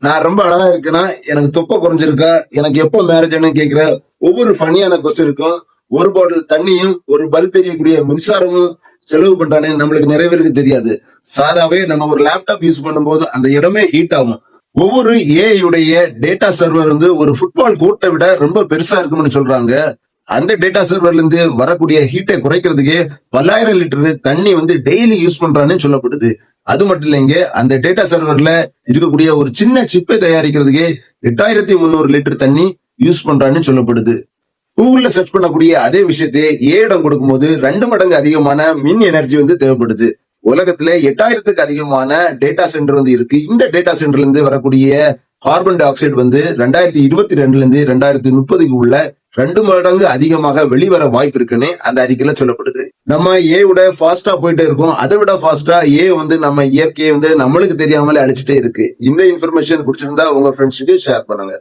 நான் ரொம்ப அழகா இருக்கேனா, எனக்கு தொப்பை குறைஞ்சிருக்கா, எனக்கு எப்போ மேரேஜ்னு கேக்குற ஒவ்வொரு ஃபன்னியான கொஸ்டினுக்கும் ஒரு பாட்டில் தண்ணியும் ஒரு பல்ப் எரியக்கூடிய மின்சாரமும் செலவு பண்றானே நம்மளுக்கு நிறைய பேருக்கு தெரியாது. சாதாவே நம்ம ஒரு லேப்டாப் யூஸ் பண்ணும்போது அந்த இடமே ஹீட் ஆகும். ஒவ்வொரு ஏஐ உடைய டேட்டா சர்வர் வந்து ஒரு ஃபுட்பால் கோர்ட்டை விட ரொம்ப பெருசா இருக்கும்னு சொல்றாங்க. அந்த டேட்டா சர்வர்ல இருந்து வரக்கூடிய ஹீட்டை குறைக்கிறதுக்கே பல்லாயிரம் லிட்டர் தண்ணி வந்து டெய்லி யூஸ் பண்றான்னு சொல்லப்படுது. அது மட்டும் இல்லைங்க, அந்த டேட்டா சர்வர்ல இருக்கக்கூடிய ஒரு சின்ன சிப்பை தயாரிக்கிறதுக்கே 8300 லிட்டர் தண்ணி யூஸ் பண்றான்னு சொல்லப்படுது. கூகுள்ல சர்ச் பண்ணக்கூடிய அதே விஷயத்தை ஏடம் கொடுக்கும்போது 2 மடங்கு அதிகமான மின் எனர்ஜி வந்து தேவைப்படுது. உலகத்துல 8000க்கு அதிகமான டேட்டா சென்டர் வந்து இருக்கு. இந்த டேட்டா சென்டர்ல இருந்து வரக்கூடிய கார்பன் டை ஆக்சைடு வந்து 2022ல இருந்து 2030க்கு உள்ள 2 மடங்கு அதிகமாக வெளிவர வாய்ப்பு இருக்குன்னு அந்த அறிக்கையில சொல்லப்படுது. நம்ம ஏ விட ஃபாஸ்டா போயிட்டே இருக்கோம். அதை விட ஃபாஸ்டா ஏ வந்து நம்ம இயற்கையை வந்து நம்மளுக்கு தெரியாமலே அழிச்சிட்டே இருக்கு. இந்த இன்ஃபர்மேஷன் பிடிச்சிருந்தா உங்க ஃப்ரெண்ட்ஸுக்கு ஷேர் பண்ணுங்க.